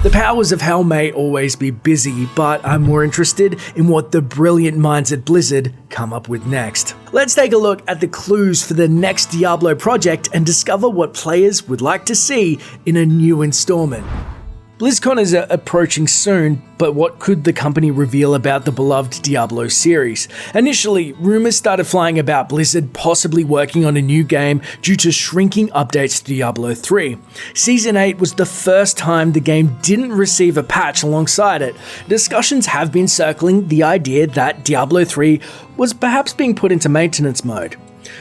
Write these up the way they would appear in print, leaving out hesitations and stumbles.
The powers of hell may always be busy, but I'm more interested in what the brilliant minds at Blizzard come up with next. Let's take a look at the clues for the next Diablo project and discover what players would like to see in a new installment. BlizzCon is approaching soon, but what could the company reveal about the beloved Diablo series? Initially, rumors started flying about Blizzard possibly working on a new game due to shrinking updates to Diablo 3. Season 8 was the first time the game didn't receive a patch alongside it. Discussions have been circling the idea that Diablo 3 was perhaps being put into maintenance mode.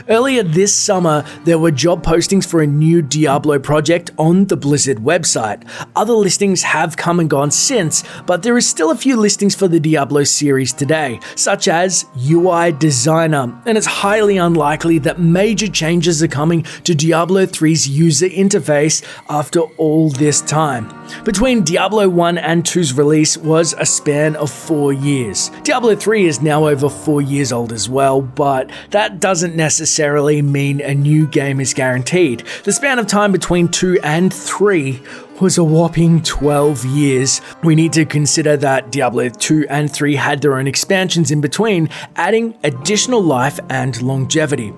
Earlier this summer, there were job postings for a new Diablo project on the Blizzard website. Other listings have come and gone since, but there is still a few listings for the Diablo series today, such as UI designer, and it's highly unlikely that major changes are coming to Diablo 3's user interface after all this time. Between Diablo 1 and 2's release was a span of 4 years. Diablo 3 is now over 4 years old as well, but that doesn't necessarily mean a new game is guaranteed. The span of time between 2 and 3 was a whopping 12 years. We need to consider that Diablo 2 and 3 had their own expansions in between, adding additional life and longevity.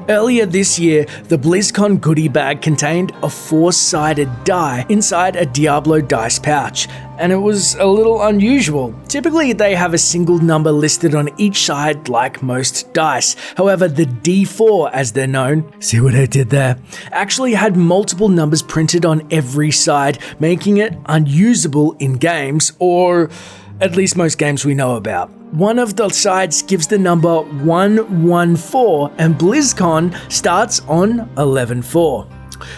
Earlier this year, the BlizzCon goodie bag contained a 4-sided die inside a Diablo dice pouch, and it was a little unusual. Typically, they have a single number listed on each side like most dice. However, the D4, as they're known, see what I did there, actually had multiple numbers printed on every side, making it unusable in games, or at least most games we know about. One of the sides gives the number 114, and BlizzCon starts on 11/4.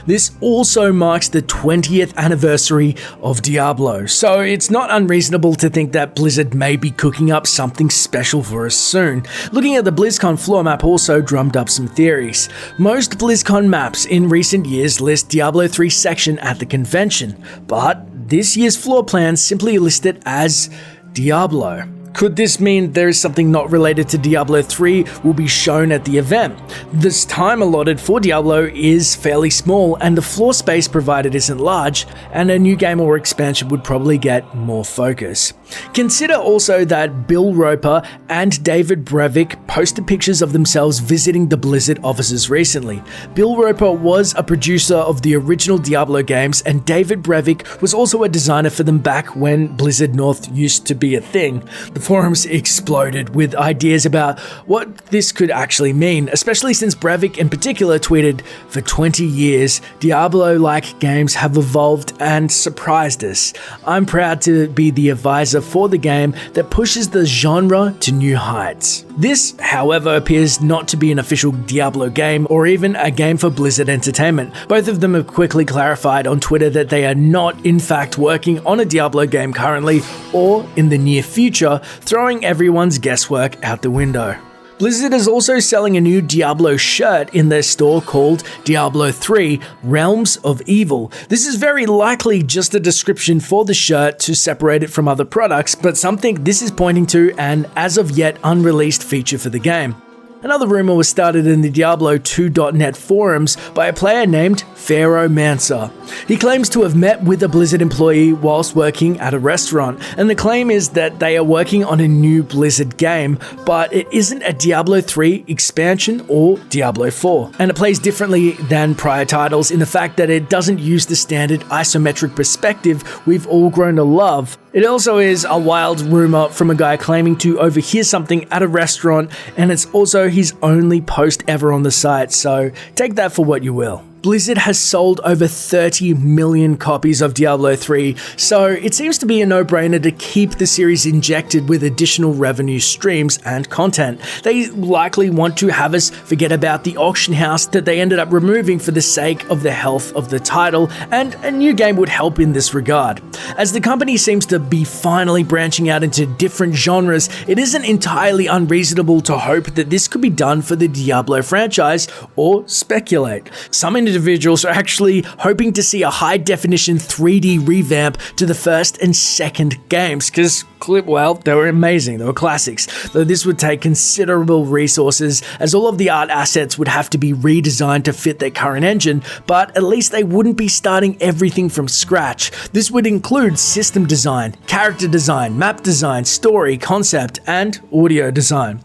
This also marks the 20th anniversary of Diablo, so it's not unreasonable to think that Blizzard may be cooking up something special for us soon. Looking at the BlizzCon floor map also drummed up some theories. Most BlizzCon maps in recent years list Diablo 3 section at the convention, but this year's floor plan simply list it as Diablo. Could this mean there is something not related to Diablo 3 will be shown at the event? This time allotted for Diablo is fairly small and the floor space provided isn't large, and a new game or expansion would probably get more focus. Consider also that Bill Roper and David Brevik posted pictures of themselves visiting the Blizzard offices recently. Bill Roper was a producer of the original Diablo games, and David Brevik was also a designer for them back when Blizzard North used to be a thing. The forums exploded with ideas about what this could actually mean, especially since Brevik in particular tweeted, "For 20 years, Diablo-like games have evolved and surprised us. I'm proud to be the advisor for the game that pushes the genre to new heights." This, however, appears not to be an official Diablo game or even a game for Blizzard Entertainment. Both of them have quickly clarified on Twitter that they are not in fact working on a Diablo game currently or in the near future, throwing everyone's guesswork out the window. Blizzard is also selling a new Diablo shirt in their store called Diablo 3 Realms of Evil. This is very likely just a description for the shirt to separate it from other products, but something this is pointing to an as of yet unreleased feature for the game. Another rumor was started in the Diablo 2.net forums by a player named Pharaoh Mancer. He claims to have met with a Blizzard employee whilst working at a restaurant, and the claim is that they are working on a new Blizzard game, but it isn't a Diablo 3 expansion or Diablo 4, and it plays differently than prior titles in the fact that it doesn't use the standard isometric perspective we've all grown to love. It also is a wild rumor from a guy claiming to overhear something at a restaurant, and it's also his only post ever on the site, so take that for what you will. Blizzard has sold over 30 million copies of Diablo 3, so it seems to be a no-brainer to keep the series injected with additional revenue streams and content. They likely want to have us forget about the auction house that they ended up removing for the sake of the health of the title, and a new game would help in this regard. As the company seems to be finally branching out into different genres, it isn't entirely unreasonable to hope that this could be done for the Diablo franchise or speculate. Some individuals are actually hoping to see a high-definition 3D revamp to the first and second games, because, well, they were amazing, they were classics, though this would take considerable resources, as all of the art assets would have to be redesigned to fit their current engine, but at least they wouldn't be starting everything from scratch. This would include system design, character design, map design, story, concept, and audio design.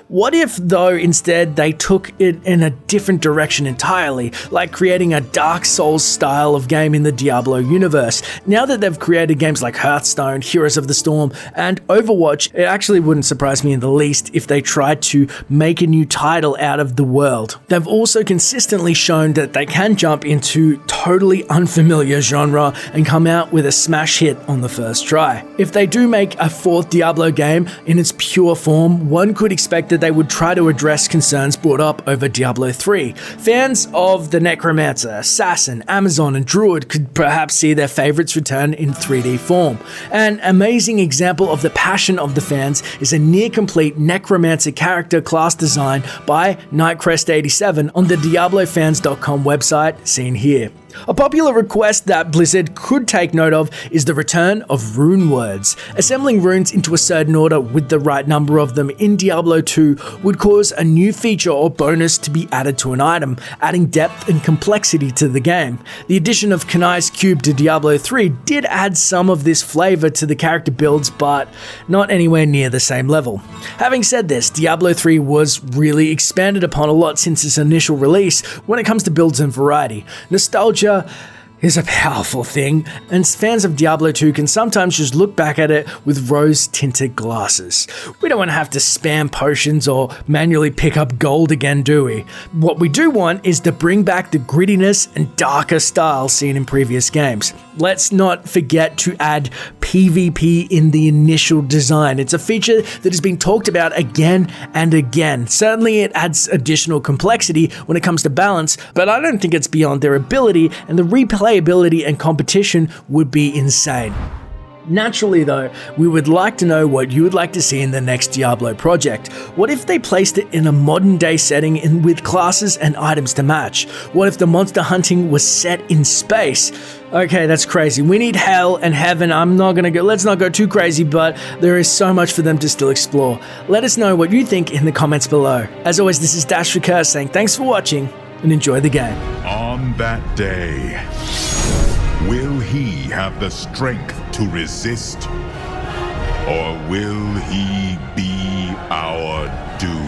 What if, though, instead they took it in a different direction entirely, like creating a Dark Souls style of game in the Diablo universe? Now that they've created games like Hearthstone, Heroes of the Storm, and Overwatch, it actually wouldn't surprise me in the least if they tried to make a new title out of the world. They've also consistently shown that they can jump into totally unfamiliar genre and come out with a smash hit on the first try. If they do make a fourth Diablo game in its pure form, one could expect that they would try to address concerns brought up over Diablo 3. Fans of the Necromancer, Assassin, Amazon, and Druid could perhaps see their favorites return in 3D form. An amazing example of the passion of the fans is a near-complete Necromancer character class design by Nightcrest87 on the DiabloFans.com website, seen here. A popular request that Blizzard could take note of is the return of rune words. Assembling runes into a certain order with the right number of them in Diablo 2 would cause a new feature or bonus to be added to an item, adding depth and complexity to the game. The addition of Kanai's Cube to Diablo 3 did add some of this flavor to the character builds, but not anywhere near the same level. Having said this, Diablo 3 was really expanded upon a lot since its initial release when it comes to builds and variety. Nostalgia is a powerful thing, and fans of Diablo 2 can sometimes just look back at it with rose-tinted glasses. We don't want to have to spam potions or manually pick up gold again, do we? What we do want is to bring back the grittiness and darker style seen in previous games. Let's not forget to add PvP in the initial design. It's a feature that has been talked about again and again. Certainly it adds additional complexity when it comes to balance, but I don't think it's beyond their ability, and the replayability and competition would be insane. Naturally though, we would like to know what you would like to see in the next Diablo project. What if they placed it in a modern day setting with classes and items to match? What if the monster hunting was set in space? Okay, that's crazy. We need hell and heaven. Let's not go too crazy, but there is so much for them to still explore. Let us know what you think in the comments below. As always, this is Dash Recur saying thanks for watching and enjoy the game. On that day, will he have the strength to resist? Or will he be our doom?